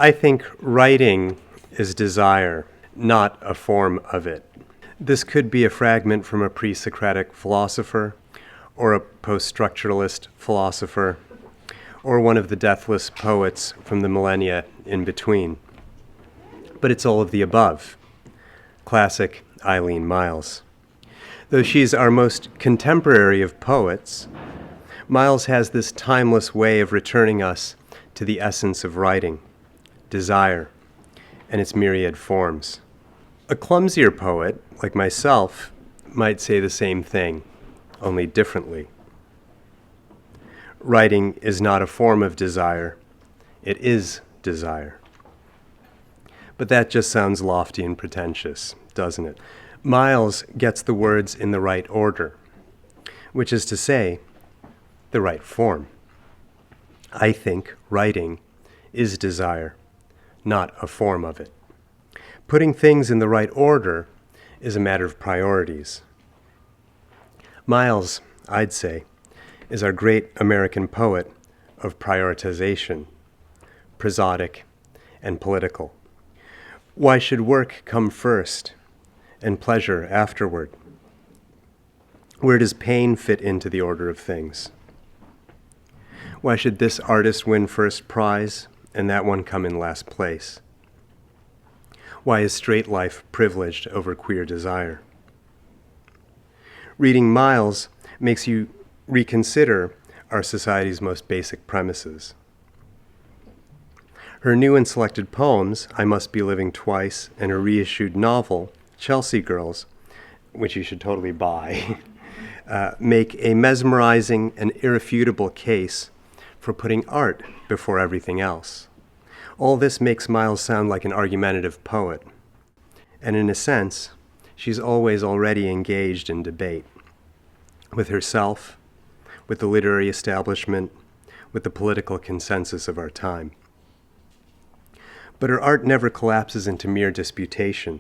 I think writing is desire, not a form of it. This could be a fragment from a pre-Socratic philosopher, or a post-structuralist philosopher, or one of the deathless poets from the millennia in between. But it's all of the above. Classic Eileen Myles. Though she's our most contemporary of poets, Myles has this timeless way of returning us to the essence of writing, desire, and its myriad forms. A clumsier poet, like myself, might say the same thing, only differently. Writing is not a form of desire, it is desire. But that just sounds lofty and pretentious, doesn't it? Myles gets the words in the right order, which is to say, the right form. I think writing is desire, not a form of it. Putting things in the right order is a matter of priorities. Myles, I'd say, is our great American poet of prioritization, prosodic and political. Why should work come first and pleasure afterward? Where does pain fit into the order of things? Why should this artist win first prize and that one come in last place? Why is straight life privileged over queer desire? Reading Myles makes you reconsider our society's most basic premises. Her new and selected poems, I Must Be Living Twice, and her reissued novel, Chelsea Girls, which you should totally buy, make a mesmerizing and irrefutable case for putting art before everything else. All this makes Myles sound like an argumentative poet. And in a sense, she's always already engaged in debate with herself, with the literary establishment, with the political consensus of our time. But her art never collapses into mere disputation.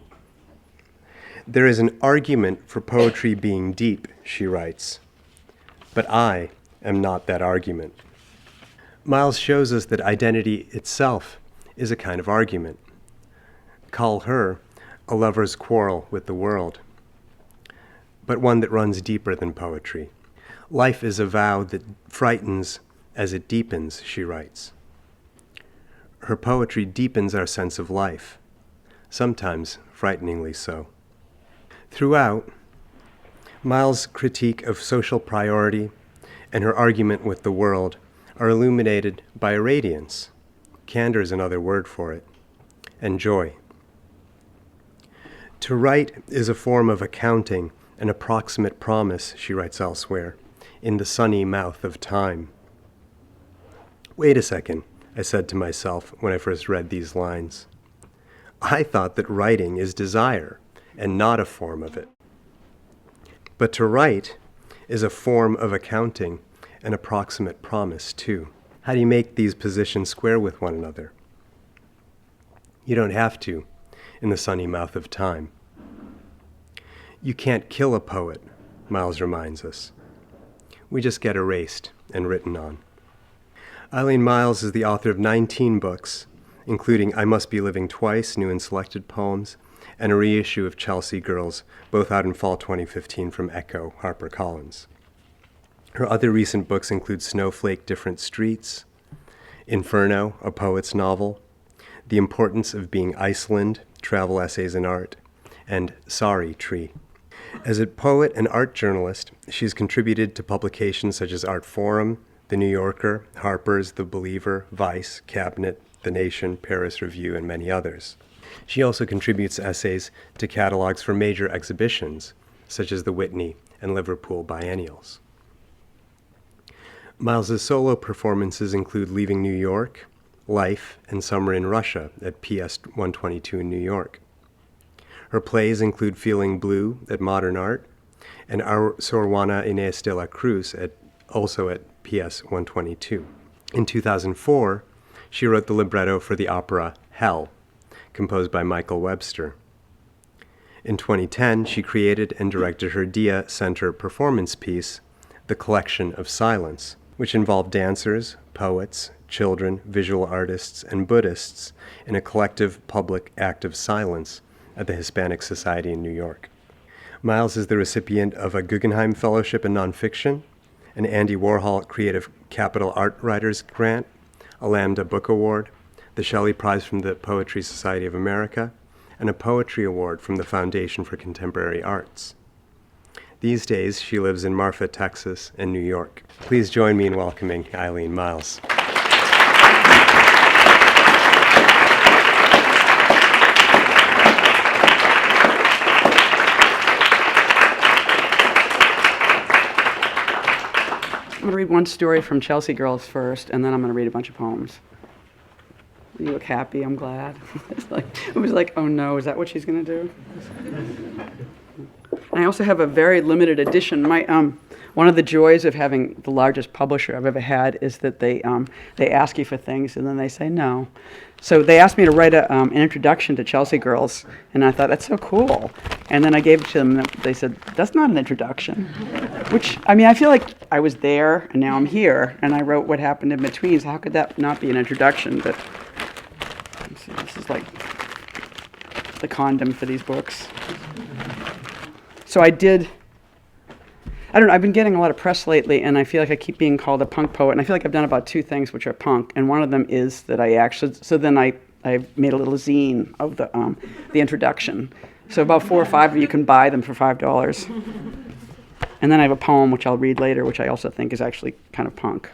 There is an argument for poetry being deep, she writes, but I am not that argument. Myles shows us that identity itself is a kind of argument. Call her a lover's quarrel with the world, but one that runs deeper than poetry. Life is a vow that frightens as it deepens, she writes. Her poetry deepens our sense of life, sometimes frighteningly so. Throughout, Myles' critique of social priority and her argument with the world are illuminated by a radiance, candor is another word for it, and joy. To write is a form of accounting, an approximate promise, she writes elsewhere, in the sunny mouth of time. Wait a second, I said to myself when I first read these lines. I thought that writing is desire, and not a form of it. But to write is a form of accounting, an approximate promise, too. How do you make these positions square with one another? You don't have to, in the sunny mouth of time. You can't kill a poet, Myles reminds us. We just get erased and written on. Eileen Myles is the author of 19 books, including I Must Be Living Twice, new and selected poems, and a reissue of Chelsea Girls, both out in fall 2015 from Echo HarperCollins. Her other recent books include Snowflake Different Streets, Inferno, a poet's novel, The Importance of Being Iceland, Travel Essays in Art, and Sorry Tree. As a poet and art journalist, she's contributed to publications such as Art Forum, The New Yorker, Harper's, The Believer, Vice, Cabinet, The Nation, Paris Review, and many others. She also contributes essays to catalogs for major exhibitions, such as the Whitney and Liverpool biennials. Myles' solo performances include Leaving New York, Life, and Summer in Russia at PS 122 in New York. Her plays include Feeling Blue at Modern Art and Sor Juana Inés de la Cruz also at PS 122. In 2004, she wrote the libretto for the opera Hell, composed by Michael Webster. In 2010, she created and directed her Dia Center performance piece, The Collection of Silence, which involved dancers, poets, children, visual artists, and Buddhists in a collective public act of silence at the Hispanic Society in New York. Myles is the recipient of a Guggenheim Fellowship in Nonfiction, an Andy Warhol Creative Capital Art Writers Grant, a Lambda Book Award, the Shelley Prize from the Poetry Society of America, and a Poetry Award from the Foundation for Contemporary Arts. These days, she lives in Marfa, Texas, and New York. Please join me in welcoming Eileen Myles. I'm going to read one story from Chelsea Girls first, and then I'm going to read a bunch of poems. You look happy, I'm glad. It was like, oh no, is that what she's going to do? And I also have a very limited edition. One of the joys of having the largest publisher I've ever had is that they ask you for things and then they say no. So they asked me to write an introduction to Chelsea Girls, and I thought, that's so cool. And then I gave it to them, and they said, that's not an introduction. Which, I mean, I feel like I was there, and now I'm here, and I wrote what happened in between, so how could that not be an introduction? But let's see, this is like the condom for these books. So I don't know, I've been getting a lot of press lately, and I feel like I keep being called a punk poet, and I feel like I've done about 2 things which are punk, and one of them is that so then I made a little zine of the introduction. So about 4 or 5 of you can buy them for $5. And then I have a poem which I'll read later, which I also think is actually kind of punk.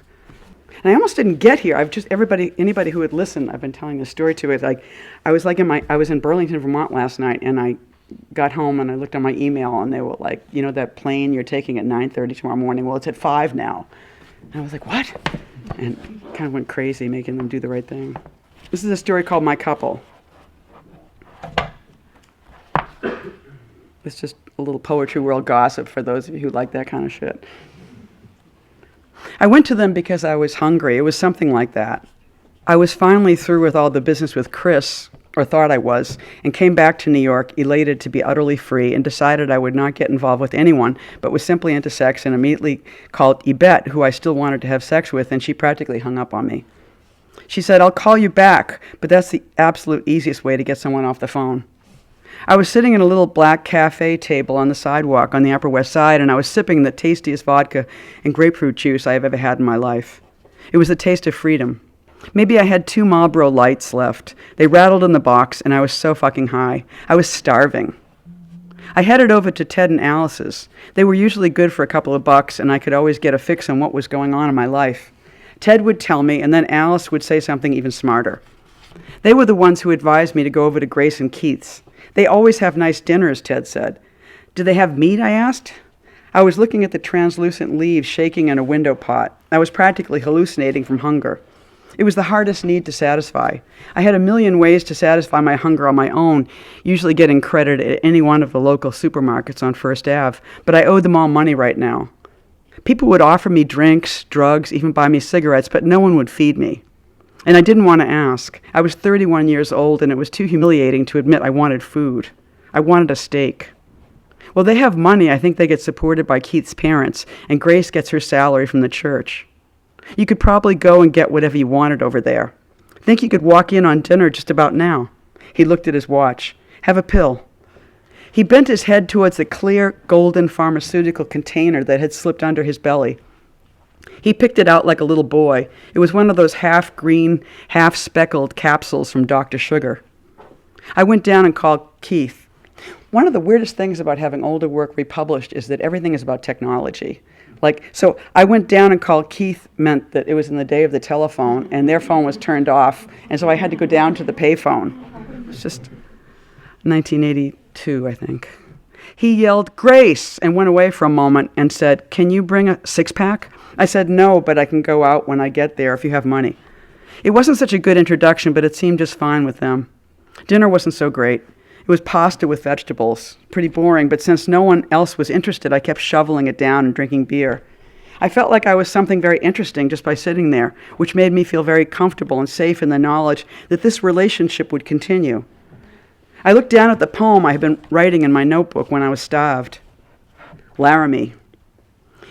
And I almost didn't get here. Anybody who would listen, I've been telling this story to, is like, I was in Burlington, Vermont last night, and I got home and I looked on my email and they were like, you know, that plane you're taking at 9:30 tomorrow morning, well, it's at 5 now. And I was like, what? And kind of went crazy making them do the right thing. This is a story called My Couple. It's just a little poetry world gossip for those of you who like that kind of shit. I went to them because I was hungry. It was something like that. I was finally through with all the business with Chris, or thought I was, and came back to New York elated to be utterly free, and decided I would not get involved with anyone, but was simply into sex, and immediately called Yvette, who I still wanted to have sex with, and she practically hung up on me. She said, I'll call you back, but that's the absolute easiest way to get someone off the phone. I was sitting at a little black cafe table on the sidewalk on the Upper West Side, and I was sipping the tastiest vodka and grapefruit juice I have ever had in my life. It was the taste of freedom. Maybe I had 2 Marlboro Lights left. They rattled in the box, and I was so fucking high. I was starving. I headed over to Ted and Alice's. They were usually good for a couple of bucks, and I could always get a fix on what was going on in my life. Ted would tell me, and then Alice would say something even smarter. They were the ones who advised me to go over to Grace and Keith's. They always have nice dinners, Ted said. Do they have meat, I asked. I was looking at the translucent leaves shaking in a window pot. I was practically hallucinating from hunger. It was the hardest need to satisfy. I had a million ways to satisfy my hunger on my own, usually getting credit at any one of the local supermarkets on First Ave, but I owed them all money right now. People would offer me drinks, drugs, even buy me cigarettes, but no one would feed me. And I didn't want to ask. I was 31 years old, and it was too humiliating to admit I wanted food. I wanted a steak. Well, they have money. I think they get supported by Keith's parents, and Grace gets her salary from the church. You could probably go and get whatever you wanted over there. Think you could walk in on dinner just about now. He looked at his watch. Have a pill. He bent his head towards the clear, golden pharmaceutical container that had slipped under his belly. He picked it out like a little boy. It was one of those half-green, half-speckled capsules from Dr. Sugar. I went down and called Keith. One of the weirdest things about having older work republished is that everything is about technology. So I went down and called Keith meant that it was in the day of the telephone, and their phone was turned off, and so I had to go down to the payphone. It was just 1982, I think. He yelled, Grace, and went away for a moment and said, can you bring a 6-pack? I said, no, but I can go out when I get there if you have money. It wasn't such a good introduction, but it seemed just fine with them. Dinner wasn't so great. It was pasta with vegetables. Pretty boring, but since no one else was interested, I kept shoveling it down and drinking beer. I felt like I was something very interesting just by sitting there, which made me feel very comfortable and safe in the knowledge that this relationship would continue. I looked down at the poem I had been writing in my notebook when I was starved. Laramie.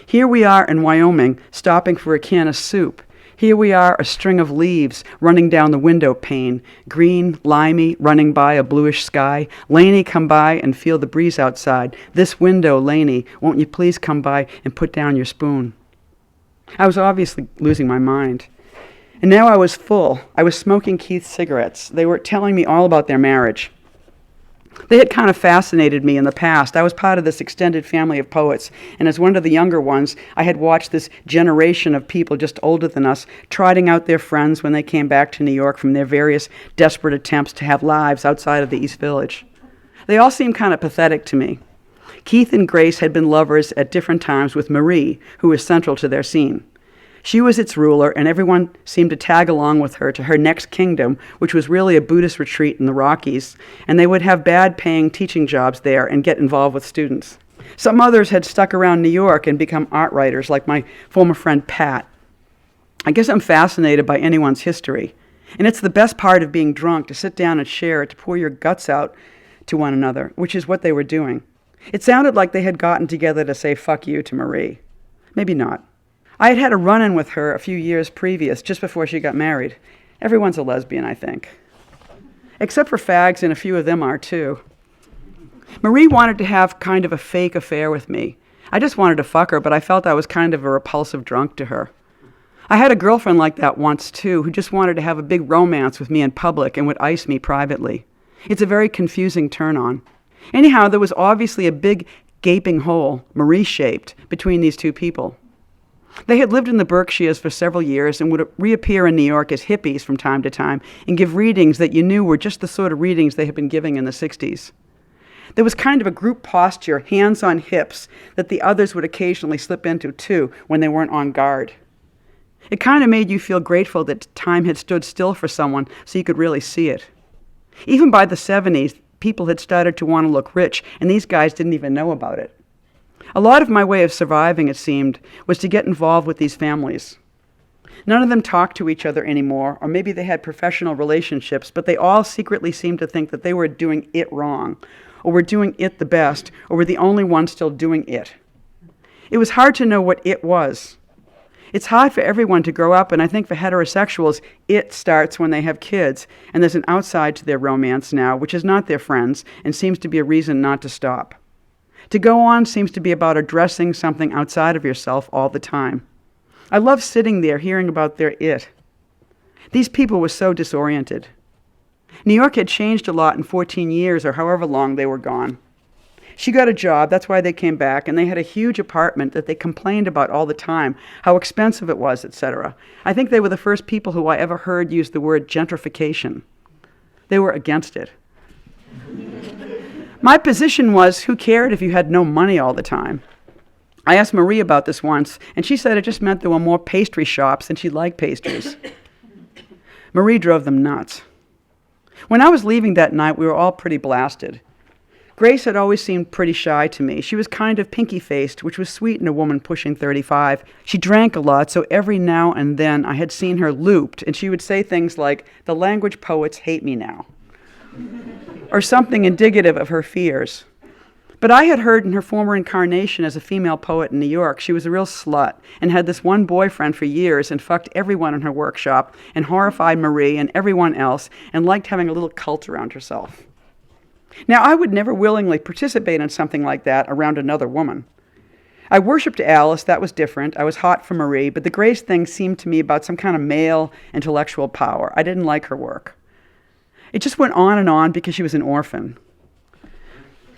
Here we are in Wyoming, stopping for a can of soup. Here we are, a string of leaves running down the window pane, green, limey, running by a bluish sky. Laney, come by and feel the breeze outside. This window, Laney, won't you please come by and put down your spoon? I was obviously losing my mind. And now I was full. I was smoking Keith's cigarettes. They were telling me all about their marriage. They had kind of fascinated me in the past. I was part of this extended family of poets, and as one of the younger ones, I had watched this generation of people just older than us trotting out their friends when they came back to New York from their various desperate attempts to have lives outside of the East Village. They all seemed kind of pathetic to me. Keith and Grace had been lovers at different times with Marie, who was central to their scene. She was its ruler, and everyone seemed to tag along with her to her next kingdom, which was really a Buddhist retreat in the Rockies, and they would have bad-paying teaching jobs there and get involved with students. Some others had stuck around New York and become art writers, like my former friend Pat. I guess I'm fascinated by anyone's history, and it's the best part of being drunk, to sit down and share it, to pour your guts out to one another, which is what they were doing. It sounded like they had gotten together to say fuck you to Marie. Maybe not. I had had a run-in with her a few years previous, just before she got married. Everyone's a lesbian, I think. Except for fags, and a few of them are, too. Marie wanted to have kind of a fake affair with me. I just wanted to fuck her, but I felt I was kind of a repulsive drunk to her. I had a girlfriend like that once, too, who just wanted to have a big romance with me in public and would ice me privately. It's a very confusing turn-on. Anyhow, there was obviously a big gaping hole, Marie-shaped, between these two people. They had lived in the Berkshires for several years and would reappear in New York as hippies from time to time and give readings that you knew were just the sort of readings they had been giving in the 60s. There was kind of a group posture, hands on hips, that the others would occasionally slip into, too, when they weren't on guard. It kind of made you feel grateful that time had stood still for someone so you could really see it. Even by the 70s, people had started to want to look rich, and these guys didn't even know about it. A lot of my way of surviving, it seemed, was to get involved with these families. None of them talked to each other anymore, or maybe they had professional relationships, but they all secretly seemed to think that they were doing it wrong, or were doing it the best, or were the only ones still doing it. It was hard to know what it was. It's hard for everyone to grow up, and I think for heterosexuals, it starts when they have kids, and there's an outside to their romance now, which is not their friends, and seems to be a reason not to stop. To go on seems to be about addressing something outside of yourself all the time. I love sitting there hearing about their it. These people were so disoriented. New York had changed a lot in 14 years or however long they were gone. She got a job, that's why they came back, and they had a huge apartment that they complained about all the time, how expensive it was, etc. I think they were the first people who I ever heard use the word gentrification. They were against it. My position was, who cared if you had no money all the time? I asked Marie about this once, and she said it just meant there were more pastry shops and she liked pastries. Marie drove them nuts. When I was leaving that night, we were all pretty blasted. Grace had always seemed pretty shy to me. She was kind of pinky-faced, which was sweet in a woman pushing 35. She drank a lot, so every now and then I had seen her looped, and she would say things like, "The language poets hate me now," or something indicative of her fears. But I had heard in her former incarnation as a female poet in New York, she was a real slut and had this one boyfriend for years and fucked everyone in her workshop and horrified Marie and everyone else and liked having a little cult around herself. Now, I would never willingly participate in something like that around another woman. I worshipped Alice, that was different. I was hot for Marie, but the Grace thing seemed to me about some kind of male intellectual power. I didn't like her work. It just went on and on because she was an orphan.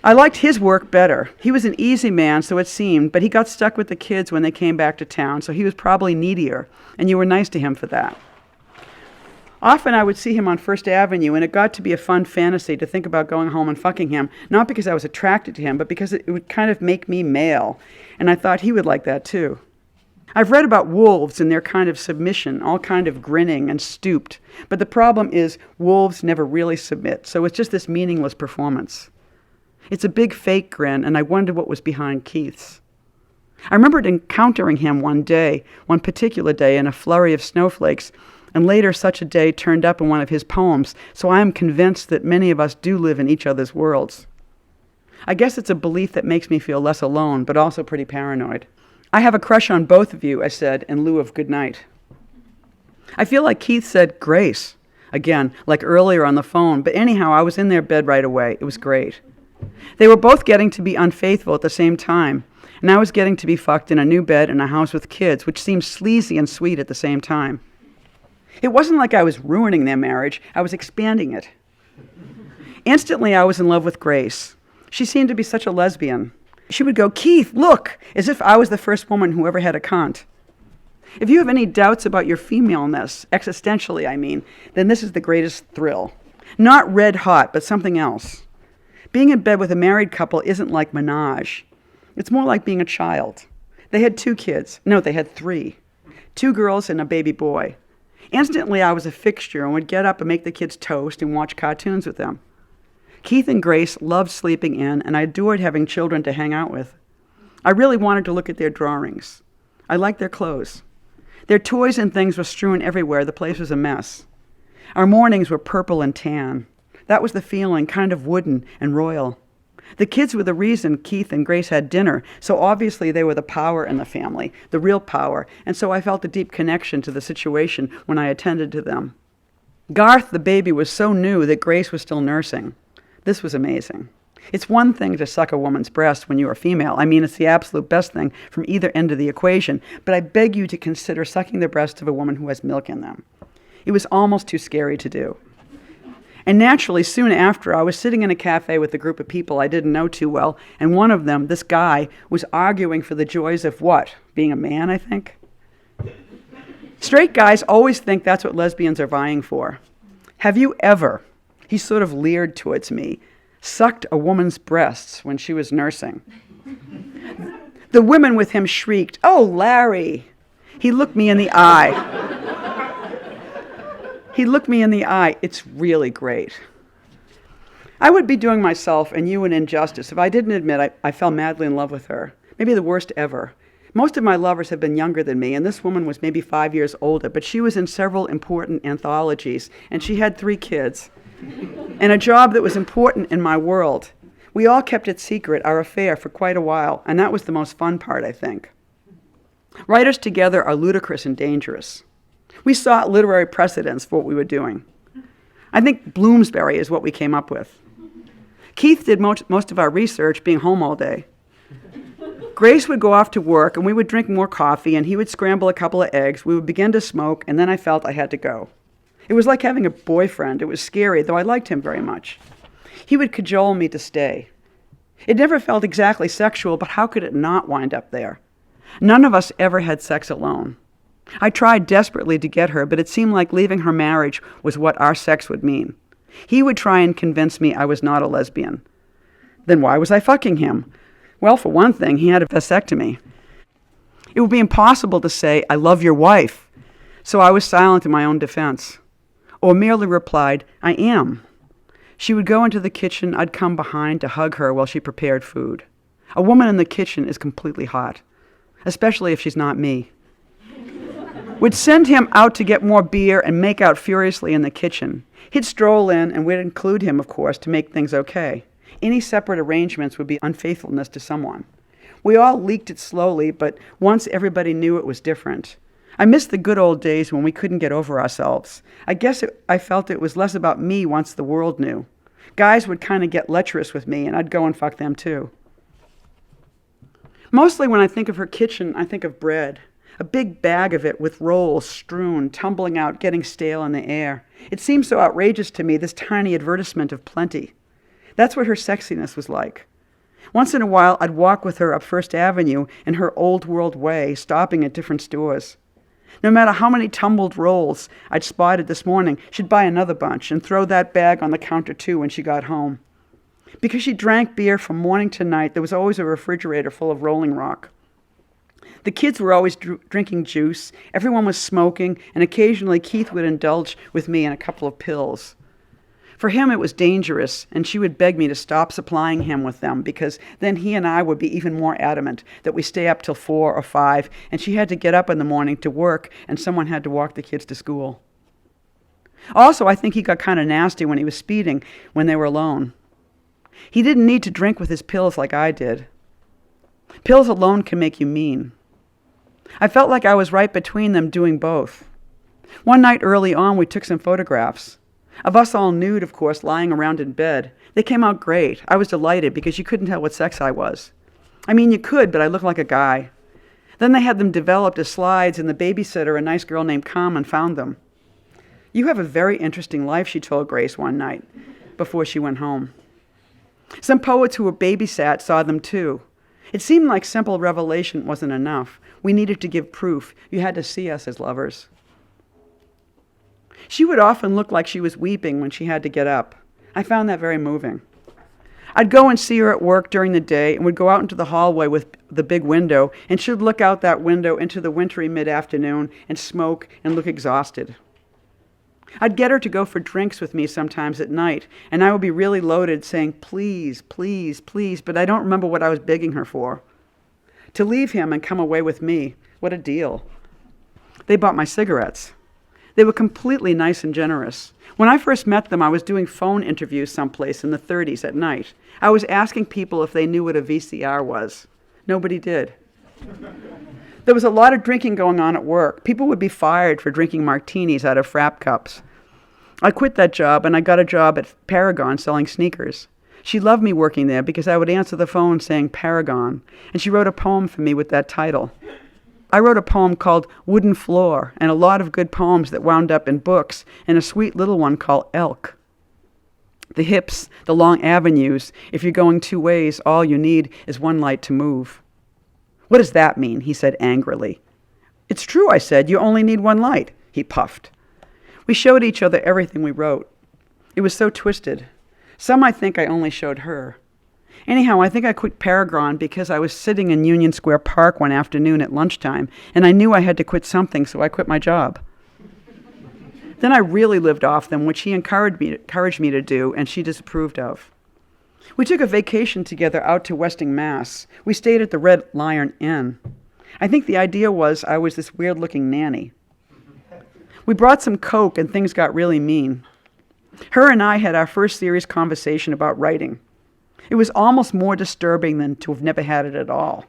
I liked his work better. He was an easy man, so it seemed, but he got stuck with the kids when they came back to town, so he was probably needier, and you were nice to him for that. Often I would see him on First Avenue, and it got to be a fun fantasy to think about going home and fucking him, not because I was attracted to him, but because it would kind of make me male, and I thought he would like that too. I've read about wolves and their kind of submission, all kind of grinning and stooped, but the problem is wolves never really submit, so it's just this meaningless performance. It's a big fake grin, and I wondered what was behind Keith's. I remembered encountering him one particular day in a flurry of snowflakes, and later such a day turned up in one of his poems, so I am convinced that many of us do live in each other's worlds. I guess it's a belief that makes me feel less alone, but also pretty paranoid. I have a crush on both of you, I said, in lieu of good night. I feel like Keith said, Grace, again, like earlier on the phone, but anyhow, I was in their bed right away. It was great. They were both getting to be unfaithful at the same time, and I was getting to be fucked in a new bed in a house with kids, which seemed sleazy and sweet at the same time. It wasn't like I was ruining their marriage. I was expanding it. Instantly, I was in love with Grace. She seemed to be such a lesbian. She would go, Keith, look, as if I was the first woman who ever had a cunt. If you have any doubts about your femaleness, existentially, I mean, then this is the greatest thrill. Not red hot, but something else. Being in bed with a married couple isn't like menage. It's more like being a child. They had 2 kids. No, they had 3. 2 girls and a baby boy. Instantly, I was a fixture and would get up and make the kids toast and watch cartoons with them. Keith and Grace loved sleeping in, and I adored having children to hang out with. I really wanted to look at their drawings. I liked their clothes. Their toys and things were strewn everywhere. The place was a mess. Our mornings were purple and tan. That was the feeling, kind of wooden and royal. The kids were the reason Keith and Grace had dinner, so obviously they were the power in the family, the real power, and so I felt a deep connection to the situation when I attended to them. Garth, the baby, was so new that Grace was still nursing. This was amazing. It's one thing to suck a woman's breast when you are female. I mean, it's the absolute best thing from either end of the equation, but I beg you to consider sucking the breast of a woman who has milk in them. It was almost too scary to do. And naturally, soon after, I was sitting in a cafe with a group of people I didn't know too well, and one of them, this guy, was arguing for the joys of what? Being a man, I think? Straight guys always think that's what lesbians are vying for. Have you ever, he sort of leered towards me, sucked a woman's breasts when she was nursing? The women with him shrieked, "Oh, Larry!" He looked me in the eye. He looked me in the eye. It's really great. I would be doing myself and you an injustice if I didn't admit I fell madly in love with her. Maybe the worst ever. Most of my lovers have been younger than me, and this woman was maybe 5 years older, but she was in several important anthologies, and she had 3 kids, and a job that was important in my world. We all kept it secret, our affair, for quite a while, and that was the most fun part, I think. Writers together are ludicrous and dangerous. We sought literary precedents for what we were doing. I think Bloomsbury is what we came up with. Keith did most of our research, being home all day. Grace would go off to work, and we would drink more coffee, and he would scramble a couple of eggs. We would begin to smoke, and then I felt I had to go. It was like having a boyfriend. It was scary, though I liked him very much. He would cajole me to stay. It never felt exactly sexual, but how could it not wind up there? None of us ever had sex alone. I tried desperately to get her, but it seemed like leaving her marriage was what our sex would mean. He would try and convince me I was not a lesbian. Then why was I fucking him? Well, for one thing, he had a vasectomy. It would be impossible to say, "I love your wife," so I was silent in my own defense, or merely replied, "I am." She would go into the kitchen, I'd come behind to hug her while she prepared food. A woman in the kitchen is completely hot, especially if she's not me. Would send him out to get more beer and make out furiously in the kitchen. He'd stroll in, and we'd include him, of course, to make things okay. Any separate arrangements would be unfaithfulness to someone. We all leaked it slowly, but once everybody knew it was different. I missed the good old days when we couldn't get over ourselves. I felt it was less about me once the world knew. Guys would kind of get lecherous with me, and I'd go and fuck them too. Mostly when I think of her kitchen, I think of bread. A big bag of it with rolls strewn, tumbling out, getting stale in the air. It seemed so outrageous to me, this tiny advertisement of plenty. That's what her sexiness was like. Once in a while, I'd walk with her up First Avenue in her old world way, stopping at different stores. No matter how many tumbled rolls I'd spotted this morning, she'd buy another bunch and throw that bag on the counter too when she got home. Because she drank beer from morning to night, there was always a refrigerator full of Rolling Rock. The kids were always drinking juice, everyone was smoking, and occasionally Keith would indulge with me in a couple of pills. For him it was dangerous, and she would beg me to stop supplying him with them, because then he and I would be even more adamant that we stay up till 4 or 5, and she had to get up in the morning to work, and someone had to walk the kids to school. Also, I think he got kind of nasty when he was speeding when they were alone. He didn't need to drink with his pills like I did. Pills alone can make you mean. I felt like I was right between them doing both. One night early on, we took some photographs. Of us all nude, of course, lying around in bed. They came out great. I was delighted because you couldn't tell what sex I was. I mean, you could, but I looked like a guy. Then they had them developed as slides, and the babysitter, a nice girl named Carmen, found them. "You have a very interesting life," she told Grace one night before she went home. Some poets who were babysat saw them too. It seemed like simple revelation wasn't enough. We needed to give proof. You had to see us as lovers. She would often look like she was weeping when she had to get up. I found that very moving. I'd go and see her at work during the day and would go out into the hallway with the big window, and she'd look out that window into the wintry mid-afternoon and smoke and look exhausted. I'd get her to go for drinks with me sometimes at night, and I would be really loaded saying, "Please, please, please," but I don't remember what I was begging her for. To leave him and come away with me, what a deal. They bought my cigarettes. They were completely nice and generous. When I first met them, I was doing phone interviews someplace in the 30s at night. I was asking people if they knew what a VCR was. Nobody did. There was a lot of drinking going on at work. People would be fired for drinking martinis out of frap cups. I quit that job and I got a job at Paragon selling sneakers. She loved me working there because I would answer the phone saying Paragon, and she wrote a poem for me with that title. I wrote a poem called Wooden Floor, and a lot of good poems that wound up in books, and a sweet little one called Elk. The hips, the long avenues, if you're going two ways, all you need is one light to move. "What does that mean?" he said angrily. "It's true," I said. "You only need one light." He puffed. We showed each other everything we wrote. It was so twisted. Some I think I only showed her. Anyhow, I think I quit Paragon because I was sitting in Union Square Park one afternoon at lunchtime, and I knew I had to quit something, so I quit my job. Then I really lived off them, which he encouraged me to do, and she disapproved of. We took a vacation together out to Westing, Mass. We stayed at the Red Lion Inn. I think the idea was I was this weird-looking nanny. We brought some Coke, and things got really mean. Her and I had our first serious conversation about writing. It was almost more disturbing than to have never had it at all.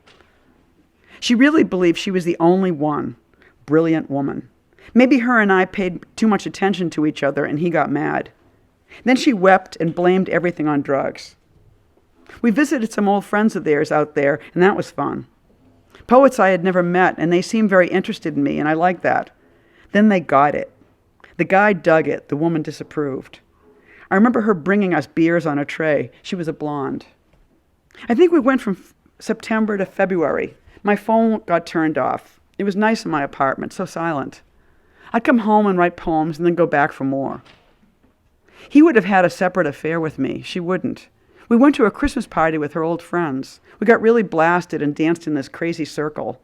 She really believed she was the only one. Brilliant woman. Maybe her and I paid too much attention to each other and he got mad. Then she wept and blamed everything on drugs. We visited some old friends of theirs out there, and that was fun. Poets I had never met, and they seemed very interested in me, and I liked that. Then they got it. The guy dug it. The woman disapproved. I remember her bringing us beers on a tray. She was a blonde. I think we went from September to February. My phone got turned off. It was nice in my apartment, so silent. I'd come home and write poems and then go back for more. He would have had a separate affair with me. She wouldn't. We went to a Christmas party with her old friends. We got really blasted and danced in this crazy circle.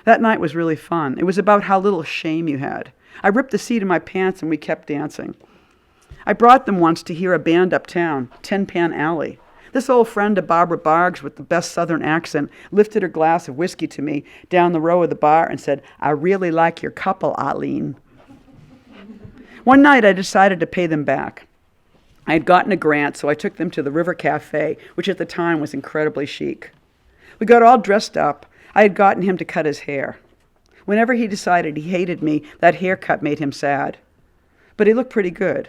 That night was really fun. It was about how little shame you had. I ripped the seat of my pants and we kept dancing. I brought them once to hear a band uptown, Tin Pan Alley. This old friend of Barbara Barg's with the best southern accent lifted her glass of whiskey to me down the row of the bar and said, "I really like your couple, Eileen." One night I decided to pay them back. I had gotten a grant, so I took them to the River Cafe, which at the time was incredibly chic. We got all dressed up. I had gotten him to cut his hair. Whenever he decided he hated me, that haircut made him sad. But he looked pretty good.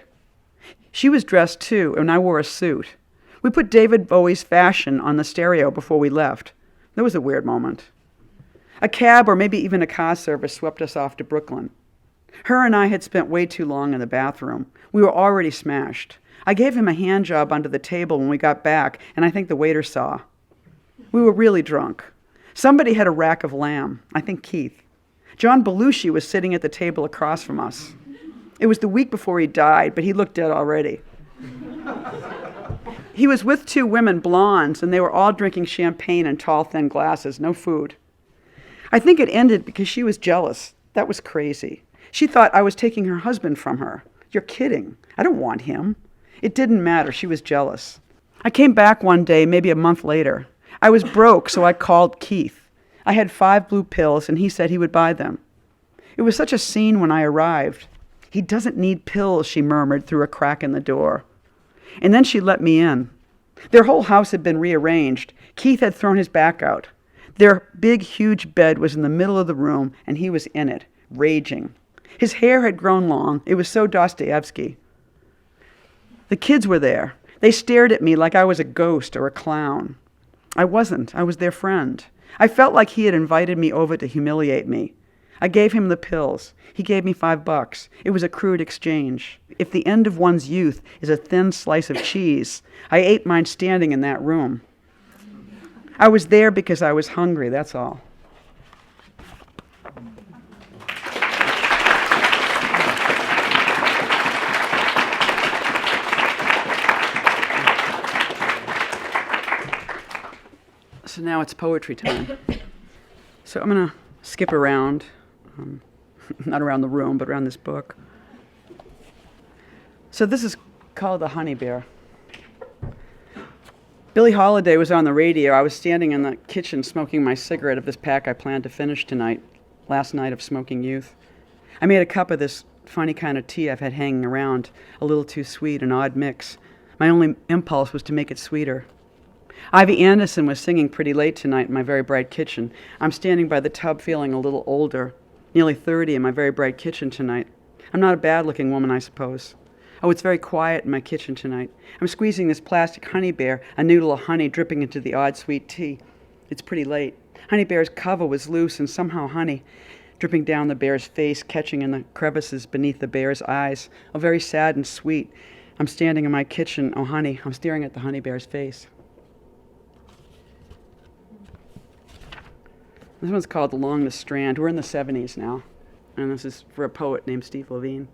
She was dressed too, and I wore a suit. We put David Bowie's Fashion on the stereo before we left. That was a weird moment. A cab or maybe even a car service swept us off to Brooklyn. Her and I had spent way too long in the bathroom. We were already smashed. I gave him a hand job under the table when we got back, and I think the waiter saw. We were really drunk. Somebody had a rack of lamb, I think Keith. John Belushi was sitting at the table across from us. It was the week before he died, but he looked dead already. He was with two women, blondes, and they were all drinking champagne in tall, thin glasses, no food. I think it ended because she was jealous. That was crazy. She thought I was taking her husband from her. You're kidding. I don't want him. It didn't matter. She was jealous. I came back one day, maybe a month later. I was broke, so I called Keith. I had 5 blue pills, and he said he would buy them. It was such a scene when I arrived. "He doesn't need pills," she murmured through a crack in the door. And then she let me in. Their whole house had been rearranged. Keith had thrown his back out. Their big, huge bed was in the middle of the room, and he was in it, raging. His hair had grown long. It was so Dostoevsky. The kids were there. They stared at me like I was a ghost or a clown. I wasn't. I was their friend. I felt like he had invited me over to humiliate me. I gave him the pills. He gave me $5. It was a crude exchange. If the end of one's youth is a thin slice of cheese, I ate mine standing in that room. I was there because I was hungry, that's all. So now it's poetry time. So I'm going to skip around, not around the room, but around this book. So this is called The Honey Bear. Billie Holiday was on the radio. I was standing in the kitchen smoking my cigarette of this pack I planned to finish tonight, last night of smoking youth. I made a cup of this funny kind of tea I've had hanging around, a little too sweet, an odd mix. My only impulse was to make it sweeter. Ivy Anderson was singing pretty late tonight in my very bright kitchen. I'm standing by the tub feeling a little older, nearly 30 in my very bright kitchen tonight. I'm not a bad-looking woman, I suppose. Oh, it's very quiet in my kitchen tonight. I'm squeezing this plastic honey bear, a noodle of honey dripping into the odd sweet tea. It's pretty late. Honey Bear's cover was loose and somehow honey dripping down the bear's face, catching in the crevices beneath the bear's eyes. Oh, very sad and sweet. I'm standing in my kitchen. Oh, honey, I'm staring at the honey bear's face. This one's called Along the Strand. We're in the 70s now, and this is for a poet named Steve Levine.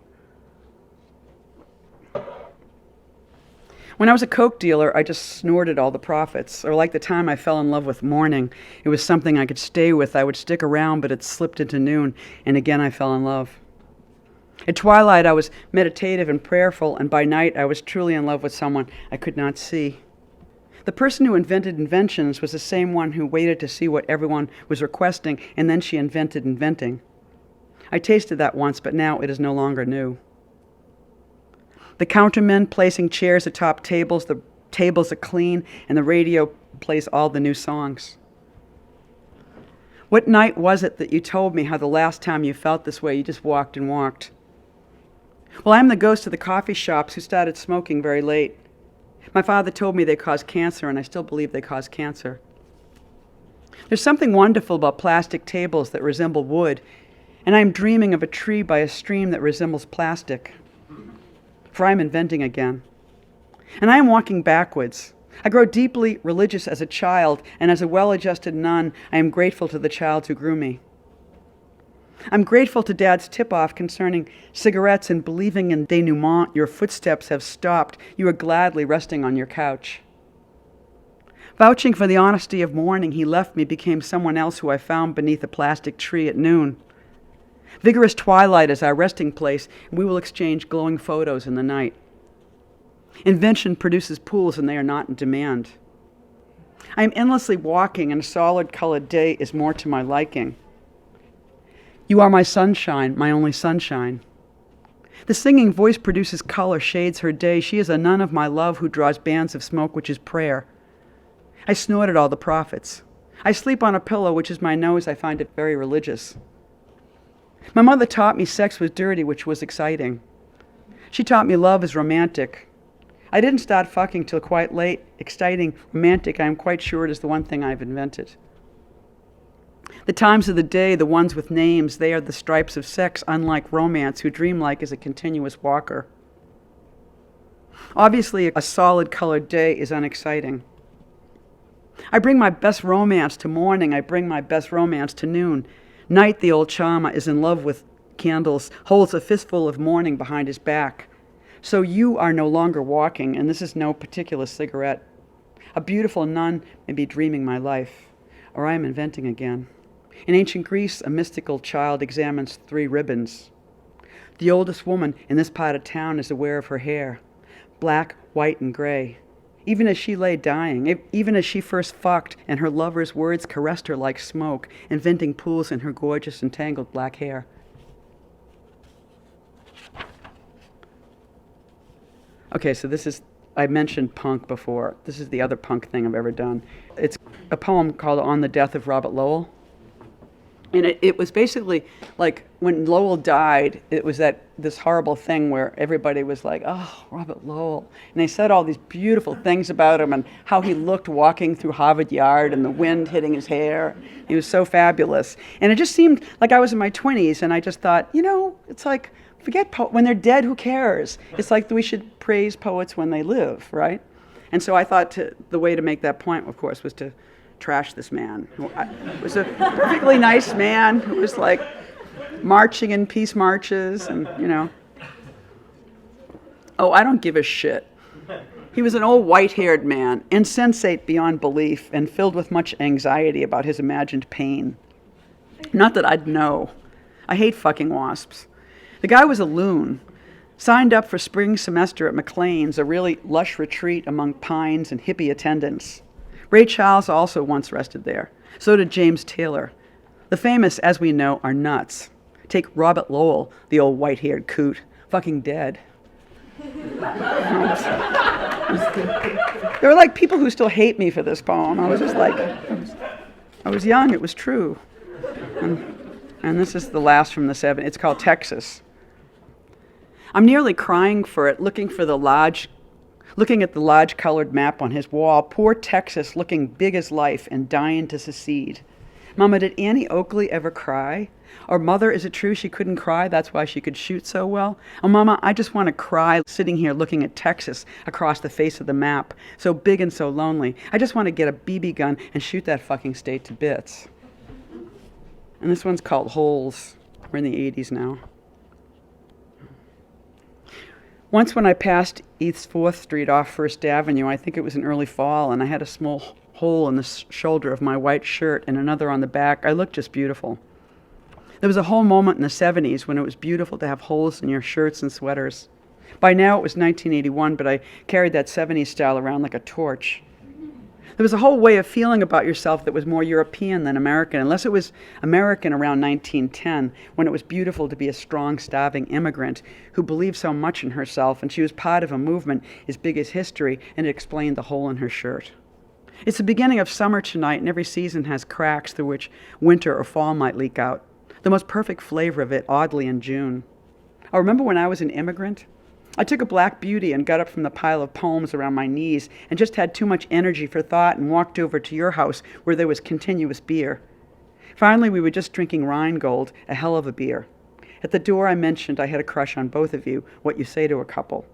When I was a coke dealer, I just snorted all the profits. Or like the time I fell in love with morning, it was something I could stay with. I would stick around, but it slipped into noon, and again I fell in love. At twilight, I was meditative and prayerful, and by night, I was truly in love with someone I could not see. The person who invented inventions was the same one who waited to see what everyone was requesting, and then she invented inventing. I tasted that once, but now it is no longer new. The countermen placing chairs atop tables, the tables are clean, and the radio plays all the new songs. What night was it that you told me how the last time you felt this way, you just walked and walked? Well, I'm the ghost of the coffee shops who started smoking very late. My father told me they cause cancer, and I still believe they cause cancer. There's something wonderful about plastic tables that resemble wood, and I'm dreaming of a tree by a stream that resembles plastic. For I am inventing again. And I am walking backwards. I grow deeply religious as a child, and as a well-adjusted nun, I am grateful to the child who grew me. I'm grateful to Dad's tip-off concerning cigarettes and believing in denouement. Your footsteps have stopped. You are gladly resting on your couch. Vouching for the honesty of morning, he left me, became someone else who I found beneath a plastic tree at noon. Vigorous twilight is our resting place, and we will exchange glowing photos in the night. Invention produces pools, and they are not in demand. I am endlessly walking, and a solid-colored day is more to my liking. You are my sunshine, my only sunshine. The singing voice produces color, shades her day. She is a nun of my love who draws bands of smoke, which is prayer. I snorted all the profits. I sleep on a pillow, which is my nose. I find it very religious. My mother taught me sex was dirty, which was exciting. She taught me love is romantic. I didn't start fucking till quite late. Exciting, romantic, I am quite sure it is the one thing I've invented. The times of the day, the ones with names, they are the stripes of sex, unlike romance, who dream like is a continuous walker. Obviously, a solid-colored day is unexciting. I bring my best romance to morning. I bring my best romance to noon. Night, the old chama, is in love with candles, holds a fistful of morning behind his back. So you are no longer walking, and this is no particular cigarette. A beautiful nun may be dreaming my life, or I am inventing again. In ancient Greece, a mystical child examines 3 ribbons. The oldest woman in this part of town is aware of her hair, black, white, and gray. Even as she lay dying, even as she first fucked, and her lover's words caressed her like smoke, inventing pools in her gorgeous and tangled black hair. Okay, so this is, I mentioned punk before. This is the other punk thing I've ever done. It's a poem called On the Death of Robert Lowell. And it was basically like when Lowell died, it was this horrible thing where everybody was like, oh, Robert Lowell. And they said all these beautiful things about him and how he looked walking through Harvard Yard and the wind hitting his hair. He was so fabulous. And it just seemed like I was in my 20s, and I just thought, it's like, forget when they're dead, who cares? It's like we should praise poets when they live, right? And so I thought the way to make that point, of course, was to trash this man. He was a perfectly nice man who was like marching in peace marches and, Oh, I don't give a shit. He was an old white-haired man, insensate beyond belief and filled with much anxiety about his imagined pain. Not that I'd know. I hate fucking wasps. The guy was a loon. Signed up for spring semester at McLean's, a really lush retreat among pines and hippie attendants. Ray Charles also once rested there. So did James Taylor. The famous, as we know, are nuts. Take Robert Lowell, the old white-haired coot, fucking dead. There were like people who still hate me for this poem. I was just like, I was young, it was true. And this is the last from the 70s. It's called Texas. I'm nearly crying for it, looking at the large colored map on his wall, poor Texas looking big as life and dying to secede. Mama, did Annie Oakley ever cry? Or Mother, is it true she couldn't cry? That's why she could shoot so well? Oh, Mama, I just want to cry sitting here looking at Texas across the face of the map, so big and so lonely. I just want to get a BB gun and shoot that fucking state to bits. And this one's called Holes. We're in the 80s now. Once when I passed East 4th Street off First Avenue, I think it was in early fall, and I had a small hole in the shoulder of my white shirt and another on the back. I looked just beautiful. There was a whole moment in the 70s when it was beautiful to have holes in your shirts and sweaters. By now it was 1981, but I carried that 70s style around like a torch. There was a whole way of feeling about yourself that was more European than American, unless it was American around 1910, when it was beautiful to be a strong, starving immigrant who believed so much in herself, and she was part of a movement as big as history, and it explained the hole in her shirt. It's the beginning of summer tonight, and every season has cracks through which winter or fall might leak out. The most perfect flavor of it, oddly, in June. I remember when I was an immigrant, I took a Black Beauty and got up from the pile of poems around my knees and just had too much energy for thought and walked over to your house where there was continuous beer. Finally, we were just drinking Rheingold, a hell of a beer. At the door I mentioned I had a crush on both of you, what you say to a couple.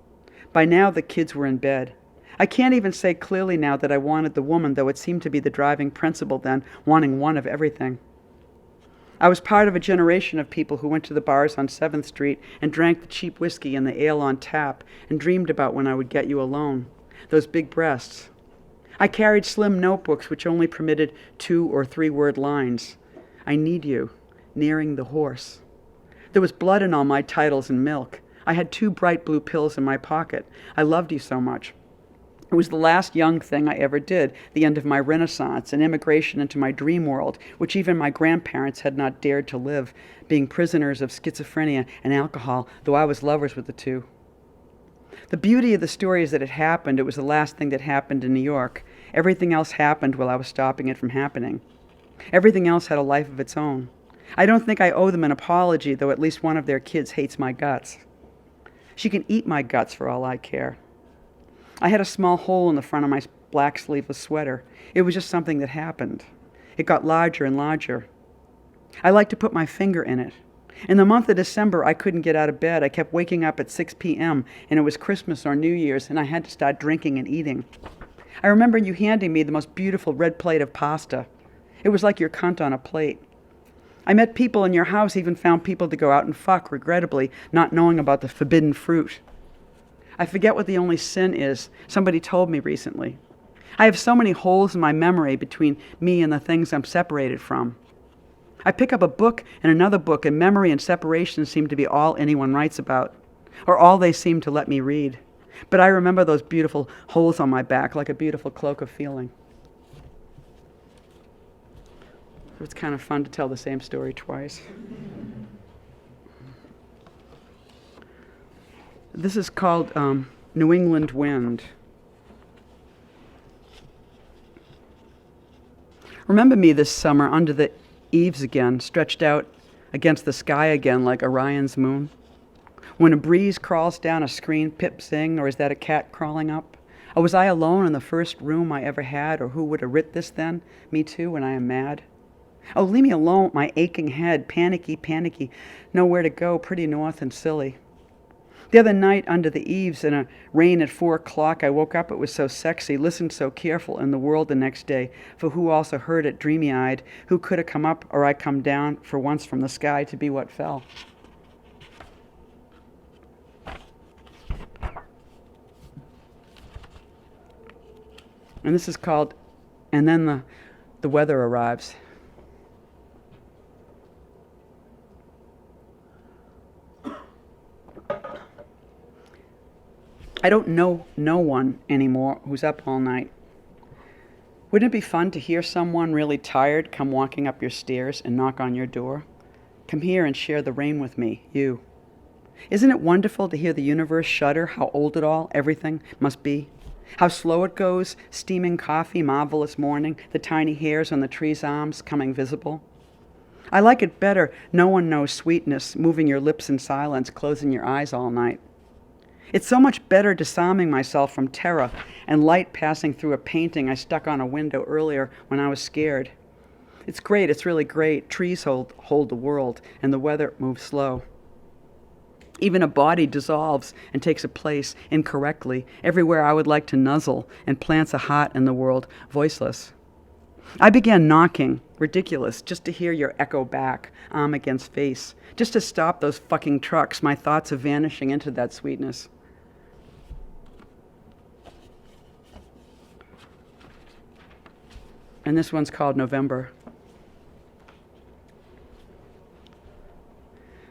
By now the kids were in bed. I can't even say clearly now that I wanted the woman, though it seemed to be the driving principle then, wanting one of everything. I was part of a generation of people who went to the bars on 7th Street and drank the cheap whiskey and the ale on tap and dreamed about when I would get you alone. Those big breasts. I carried slim notebooks which only permitted 2 or 3 word lines. I need you, nearing the horse. There was blood in all my titles and milk. I had 2 bright blue pills in my pocket. I loved you so much. It was the last young thing I ever did, the end of my renaissance, an immigration into my dream world, which even my grandparents had not dared to live, being prisoners of schizophrenia and alcohol, though I was lovers with the two. The beauty of the story is that it happened. It was the last thing that happened in New York. Everything else happened while I was stopping it from happening. Everything else had a life of its own. I don't think I owe them an apology, though at least one of their kids hates my guts. She can eat my guts for all I care. I had a small hole in the front of my black sleeveless sweater. It was just something that happened. It got larger and larger. I like to put my finger in it. In the month of December, I couldn't get out of bed. I kept waking up at 6 p.m., and it was Christmas or New Year's, and I had to start drinking and eating. I remember you handing me the most beautiful red plate of pasta. It was like your cunt on a plate. I met people in your house, even found people to go out and fuck, regrettably, not knowing about the forbidden fruit. I forget what the only sin is. Somebody told me recently. I have so many holes in my memory between me and the things I'm separated from. I pick up a book and another book, and memory and separation seem to be all anyone writes about, or all they seem to let me read. But I remember those beautiful holes on my back, like a beautiful cloak of feeling. It's kind of fun to tell the same story twice. This is called New England Wind. Remember me this summer under the eaves again, stretched out against the sky again like Orion's moon. When a breeze crawls down a screen, pip zing, or is that a cat crawling up? Or was I alone in the first room I ever had, or who would have writ this then? Me too, when I am mad? Oh, leave me alone with my aching head, panicky, panicky, nowhere to go, pretty north and silly. The other night, under the eaves, in a rain at 4 o'clock, I woke up, it was so sexy, listened so careful in the world the next day, for who also heard it dreamy-eyed, who could have come up or I come down, for once from the sky to be what fell. And this is called, and then the weather arrives. I don't know no one anymore who's up all night. Wouldn't it be fun to hear someone really tired come walking up your stairs and knock on your door? Come here and share the rain with me, you. Isn't it wonderful to hear the universe shudder, how old it all, everything, must be? How slow it goes, steaming coffee, marvelous morning, the tiny hairs on the tree's arms coming visible. I like it better, no one knows sweetness, moving your lips in silence, closing your eyes all night. It's so much better disarming myself from terror and light passing through a painting I stuck on a window earlier when I was scared. It's great, it's really great. Trees hold the world, and the weather moves slow. Even a body dissolves and takes a place incorrectly, everywhere I would like to nuzzle, and plants a heart in the world, voiceless. I began knocking, ridiculous, just to hear your echo back, arm against face, just to stop those fucking trucks, my thoughts of vanishing into that sweetness. And this one's called November.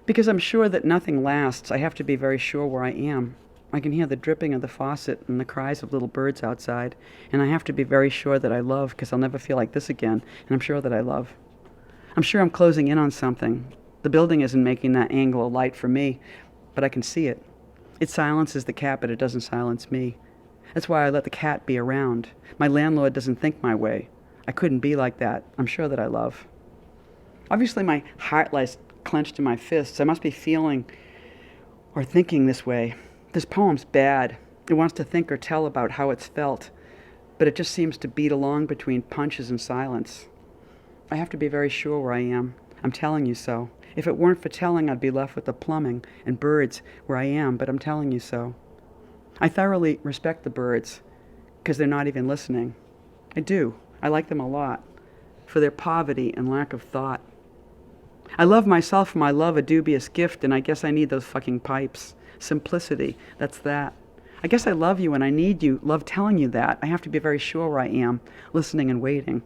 Because I'm sure that nothing lasts, I have to be very sure where I am. I can hear the dripping of the faucet and the cries of little birds outside, and I have to be very sure that I love, because I'll never feel like this again, and I'm sure that I love. I'm sure I'm closing in on something. The building isn't making that angle of light for me, but I can see it. It silences the cat, but it doesn't silence me. That's why I let the cat be around. My landlord doesn't think my way. I couldn't be like that. I'm sure that I love. Obviously, my heart lies clenched in my fists. I must be feeling or thinking this way. This poem's bad. It wants to think or tell about how it's felt, but it just seems to beat along between punches and silence. I have to be very sure where I am. I'm telling you so. If it weren't for telling, I'd be left with the plumbing and birds where I am, but I'm telling you so. I thoroughly respect the birds, because they're not even listening. I do. I like them a lot, for their poverty and lack of thought. I love myself for my love, a dubious gift, and I guess I need those fucking pipes. Simplicity, that's that. I guess I love you and I need you, love telling you that. I have to be very sure where I am, listening and waiting.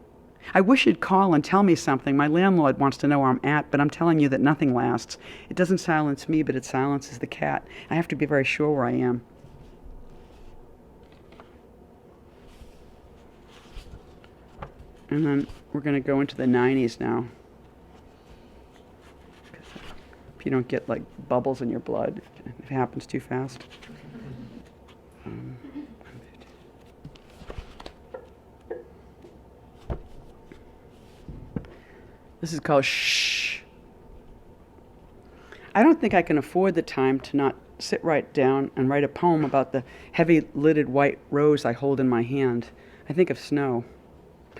I wish you'd call and tell me something. My landlord wants to know where I'm at, but I'm telling you that nothing lasts. It doesn't silence me, but it silences the cat. I have to be very sure where I am. And then we're going to go into the 90s now. If you don't get like bubbles in your blood, if it happens too fast. This is called Shh. I don't think I can afford the time to not sit right down and write a poem about the heavy-lidded white rose I hold in my hand. I think of snow.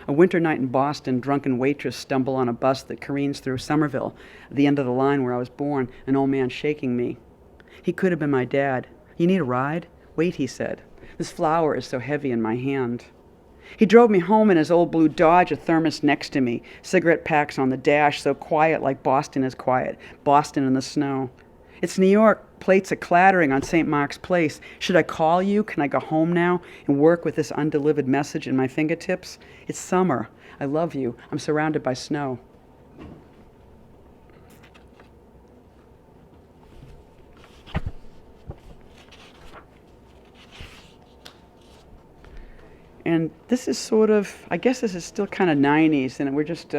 A winter night in Boston, drunken waitress stumble on a bus that careens through Somerville, at the end of the line where I was born, an old man shaking me. He could have been my dad. You need a ride? Wait, he said. This flower is so heavy in my hand. He drove me home in his old blue Dodge, a thermos next to me, cigarette packs on the dash, so quiet like Boston is quiet, Boston in the snow. It's New York, plates are clattering on St. Mark's Place. Should I call you? Can I go home now and work with this undelivered message in my fingertips? It's summer. I love you. I'm surrounded by snow. And this is sort of, I guess this is still kind of 90s, and we're just,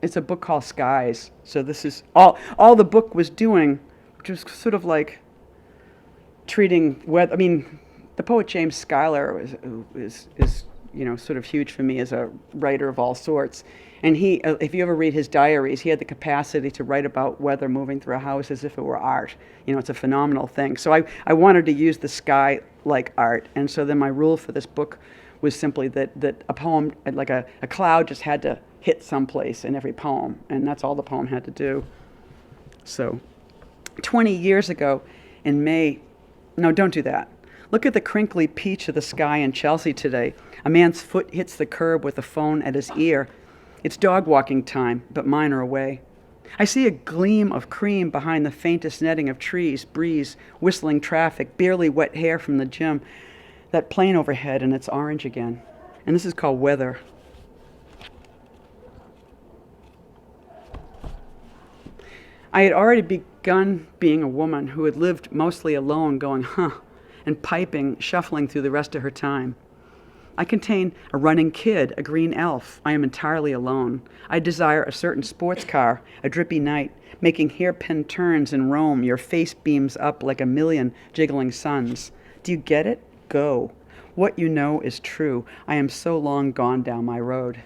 it's a book called Skies. So this is, all the book was doing, just sort of like treating weather. I mean, the poet James Schuyler is sort of huge for me as a writer of all sorts. And he, if you ever read his diaries, he had the capacity to write about weather moving through a house as if it were art. It's a phenomenal thing. So I wanted to use the sky like art. And so then my rule for this book was simply that a poem, like a cloud, just had to hit someplace in every poem. And that's all the poem had to do. So 20 years ago in May, no, don't do that. Look at the crinkly peach of the sky in Chelsea today. A man's foot hits the curb with a phone at his ear. It's dog walking time, but mine are away. I see a gleam of cream behind the faintest netting of trees, breeze, whistling traffic, barely wet hair from the gym, that plane overhead, and it's orange again. And this is called weather. I had already begun being a woman who had lived mostly alone, going, huh, and piping, shuffling through the rest of her time. I contain a running kid, a green elf. I am entirely alone. I desire a certain sports car, a drippy night, making hairpin turns in Rome, your face beams up like a million jiggling suns. Do you get it? Go. What you know is true. I am so long gone down my road.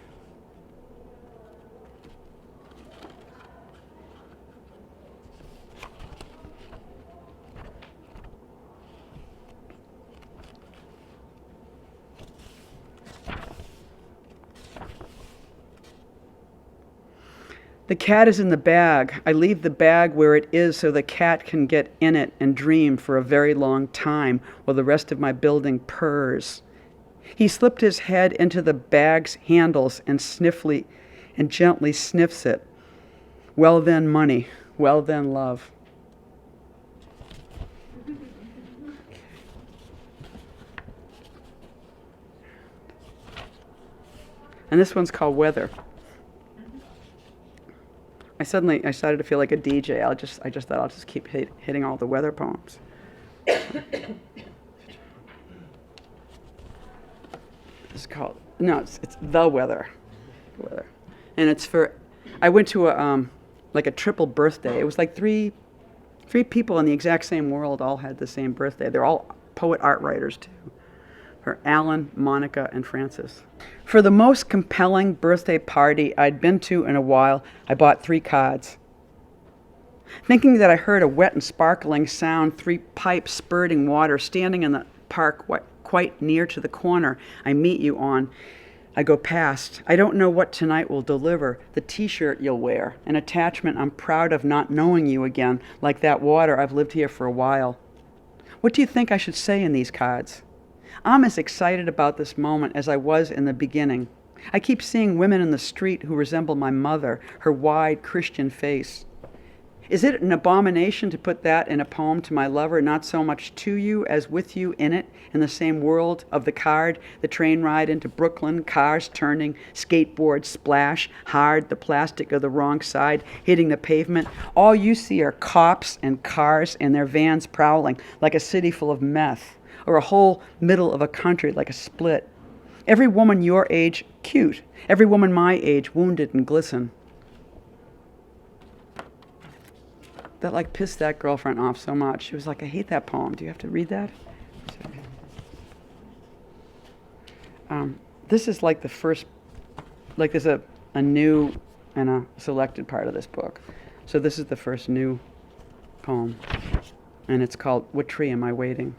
The cat is in the bag. I leave the bag where it is so the cat can get in it and dream for a very long time while the rest of my building purrs. He slipped his head into the bag's handles and gently sniffs it. Well then, money. Well then, love. And this one's called Weather. I started to feel like a DJ. I just thought I'll just keep hitting all the weather poems. It's called, no, it's The Weather. And it's for, I went to a triple birthday. It was like three people in the exact same world all had the same birthday. They're all poet art writers too. For Alan, Monica, and Francis. For the most compelling birthday party I'd been to in a while, I bought 3 cards. Thinking that I heard a wet and sparkling sound, 3 pipes spurting water, standing in the park quite near to the corner I meet you on, I go past. I don't know what tonight will deliver, the t-shirt you'll wear, an attachment I'm proud of not knowing you again, like that water I've lived here for a while. What do you think I should say in these cards? I'm as excited about this moment as I was in the beginning. I keep seeing women in the street who resemble my mother, her wide Christian face. Is it an abomination to put that in a poem to my lover, not so much to you as with you in it, in the same world of the card, the train ride into Brooklyn, cars turning, skateboard splash, hard, the plastic of the wrong side, hitting the pavement? All you see are cops and cars and their vans prowling like a city full of meth, or a whole middle of a country like a split. Every woman your age, cute. Every woman my age, wounded and glisten. That pissed that girlfriend off so much. She was like, I hate that poem. Do you have to read that? This is like the first, there's a new and a selected part of this book. So this is the first new poem. And it's called, What Tree Am I Waiting?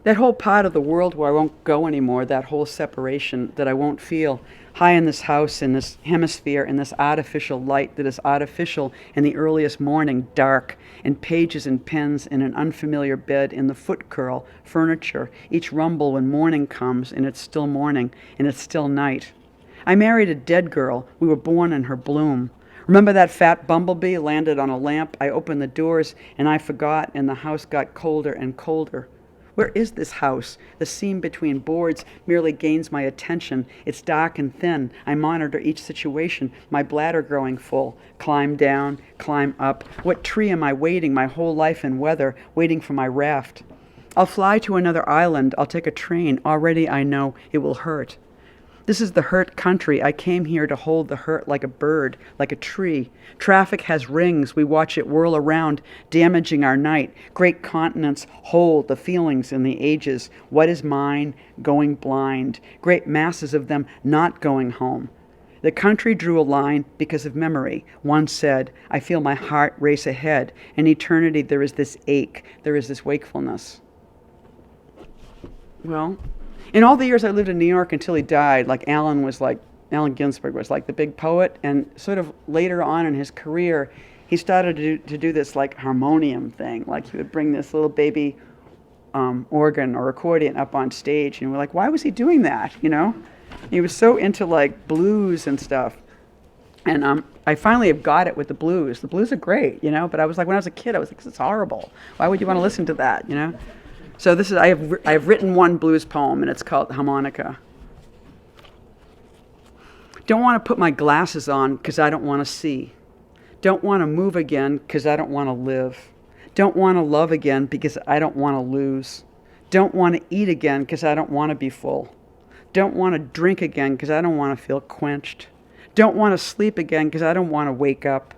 That whole part of the world where I won't go anymore, that whole separation that I won't feel, high in this house, in this hemisphere, in this artificial light that is artificial in the earliest morning, dark, in pages and pens, in an unfamiliar bed, in the foot curl, furniture, each rumble when morning comes, and it's still morning, and it's still night. I married a dead girl. We were born in her bloom. Remember that fat bumblebee landed on a lamp? I opened the doors, and I forgot, and the house got colder and colder. Where is this house? The seam between boards merely gains my attention. It's dark and thin. I monitor each situation, my bladder growing full. Climb down, climb up. What tree am I waiting my whole life in weather, waiting for my raft? I'll fly to another island. I'll take a train. Already I know it will hurt. This is the hurt country. I came here to hold the hurt like a bird, like a tree. Traffic has rings. We watch it whirl around, damaging our night. Great continents hold the feelings in the ages. What is mine? Going blind. Great masses of them not going home. The country drew a line because of memory. One said, I feel my heart race ahead. In eternity, there is this ache. There is this wakefulness. Well, in all the years I lived in New York until he died, Allen Ginsberg was like the big poet. And sort of later on in his career, he started to do this harmonium thing. He would bring this little baby organ or accordion up on stage. And we're like, why was he doing that, He was so into blues and stuff. And I finally have got it with the blues. The blues are great, but I was when I was a kid, I was like, this is horrible. Why would you want to listen to that, So this is, I have written one blues poem, and it's called Harmonica. Don't want to put my glasses on because I don't want to see. Don't want to move again because I don't want to live. Don't want to love again because I don't want to lose. Don't want to eat again because I don't want to be full. Don't want to drink again because I don't want to feel quenched. Don't want to sleep again because I don't want to wake up.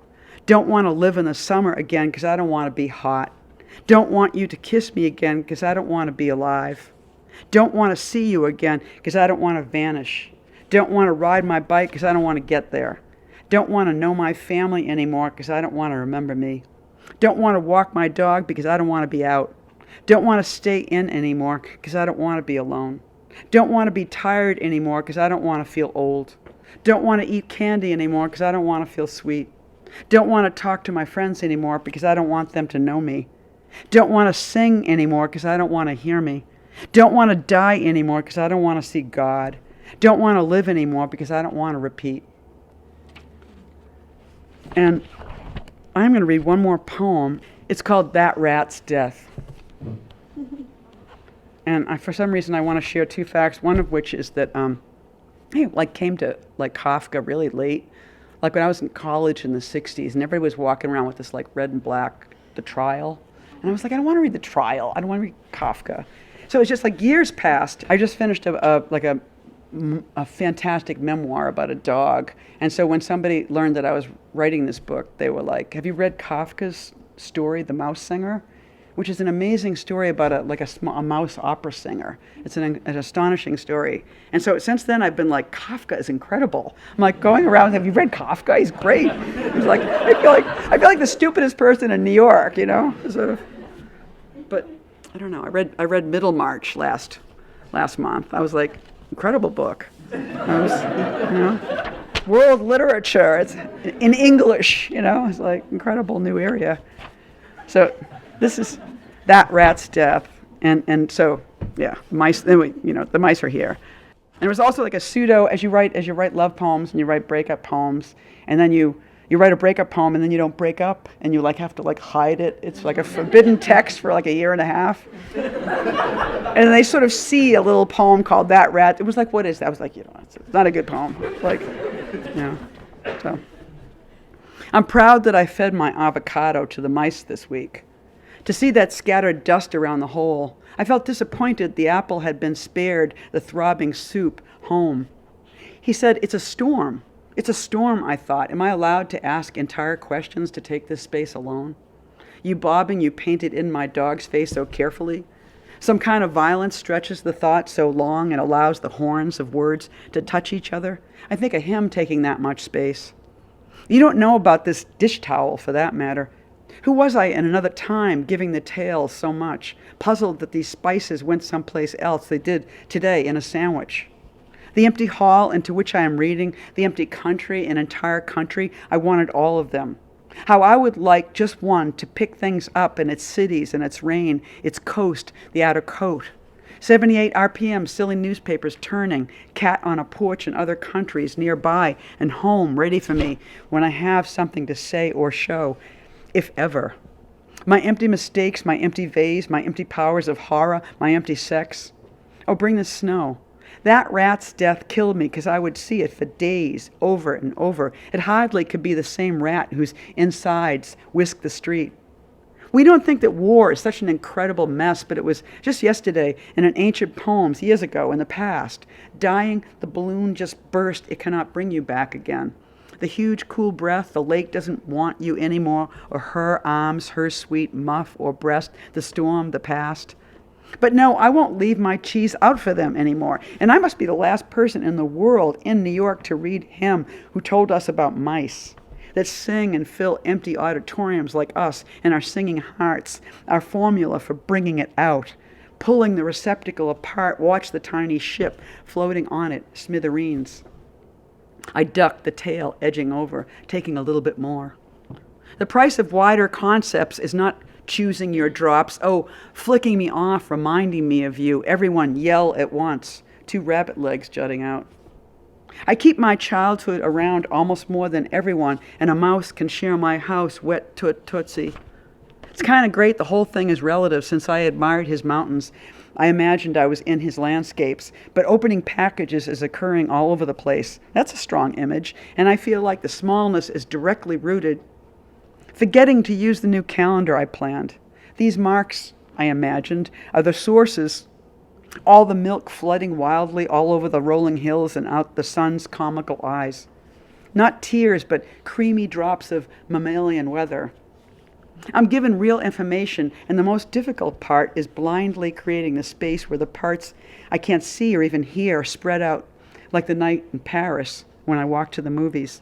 Don't want to live in the summer again because I don't want to be hot. Don't want you to kiss me again because I don't want to be alive. Don't want to see you again because I don't want to vanish. Don't want to ride my bike because I don't want to get there. Don't want to know my family anymore because I don't want to remember me. Don't want to walk my dog because I don't want to be out. Don't want to stay in anymore because I don't want to be alone. Don't want to be tired anymore because I don't want to feel old. Don't want to eat candy anymore because I don't want to feel sweet. Don't want to talk to my friends anymore because I don't want them to know me. Don't want to sing anymore because I don't want to hear me. Don't want to die anymore because I don't want to see God. Don't want to live anymore because I don't want to repeat. And I'm going to read one more poem. It's called That Rat's Death. And for some reason, I want to share two facts, one of which is that I came to Kafka really late. When I was in college in the 60s, and everybody was walking around with this red and black, The Trial. And I was like, I don't want to read The Trial. I don't want to read Kafka. So it's just years passed. I just finished a fantastic memoir about a dog. And so when somebody learned that I was writing this book, they were like, have you read Kafka's story, The Mouse Singer? Which is an amazing story about a mouse opera singer. It's an astonishing story. And so since then, I've been Kafka is incredible. I'm going around, have you read Kafka? He's great. He's I feel like the stupidest person in New York, sort of. But I don't know. I read Middlemarch last month. I was incredible book. I was, world literature. It's in English. It's incredible new area. So this is That Rat's Death. And so, yeah, mice, the mice are here. And there was also a pseudo, as you write love poems and you write breakup poems, and then you write a breakup poem and then you don't break up and you have to hide it. It's a forbidden text for a year and a half. And they sort of see a little poem called That Rat. It was what is that? I was it's not a good poem. So. I'm proud that I fed my avocado to the mice this week. To see that scattered dust around the hole, I felt disappointed the apple had been spared the throbbing soup home. He said, it's a storm. It's a storm, I thought. Am I allowed to ask entire questions to take this space alone? You bobbing, you painted in my dog's face so carefully. Some kind of violence stretches the thought so long and allows the horns of words to touch each other. I think of him taking that much space. You don't know about this dish towel, for that matter. Who was I in another time giving the tale so much, puzzled that these spices went someplace else they did today in a sandwich? The empty hall into which I am reading, the empty country, an entire country, I wanted all of them. How I would like just one to pick things up in its cities and its rain, its coast, the outer coat. 78 RPM, silly newspapers turning, cat on a porch in other countries nearby and home ready for me when I have something to say or show, if ever. My empty mistakes, my empty vase, my empty powers of horror, my empty sex. Oh, bring the snow. That rat's death killed me because I would see it for days, over and over. It hardly could be the same rat whose insides whisked the street. We don't think that war is such an incredible mess, but it was just yesterday in an ancient poems years ago in the past. Dying, the balloon just burst, it cannot bring you back again. The huge cool breath, the lake doesn't want you anymore, or her arms, her sweet muff or breast, the storm, the past. But no, I won't leave my cheese out for them anymore. And I must be the last person in the world in New York to read him who told us about mice that sing and fill empty auditoriums like us and our singing hearts, our formula for bringing it out. Pulling the receptacle apart, watch the tiny ship floating on it, smithereens. I ducked the tail edging over, taking a little bit more. The price of wider concepts is not choosing your drops, flicking me off, reminding me of you. Everyone yell at once, 2 rabbit legs jutting out. I keep my childhood around almost more than everyone, and a mouse can share my house, wet tootsie. It's kind of great, the whole thing is relative. Since I admired his mountains, I imagined I was in his landscapes, but opening packages is occurring all over the place. That's a strong image, and I feel like the smallness is directly rooted. Forgetting to use the new calendar I planned. These marks, I imagined, are the sources, all the milk flooding wildly all over the rolling hills and out the sun's comical eyes. Not tears, but creamy drops of mammalian weather. I'm given real information, and the most difficult part is blindly creating the space where the parts I can't see or even hear spread out like the night in Paris when I walk to the movies,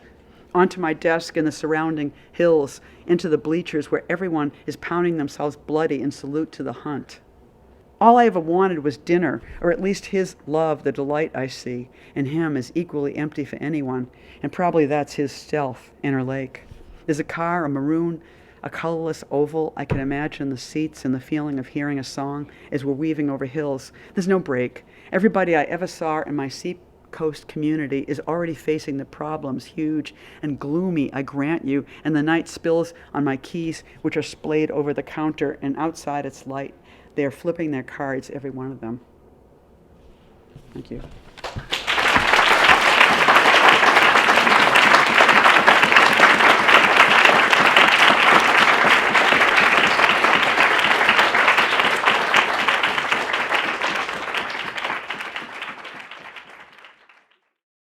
onto my desk and the surrounding hills, into the bleachers where everyone is pounding themselves bloody in salute to the hunt. All I ever wanted was dinner, or at least his love, the delight I see in him is equally empty for anyone, and probably that's his stealth, inner lake. There's a car, a maroon, a colorless oval. I can imagine the seats and the feeling of hearing a song as we're weaving over hills. There's no break. Everybody I ever saw in my seacoast community is already facing the problems, huge and gloomy, I grant you, and the night spills on my keys, which are splayed over the counter, and outside it's light. They are flipping their cards, every one of them. Thank you.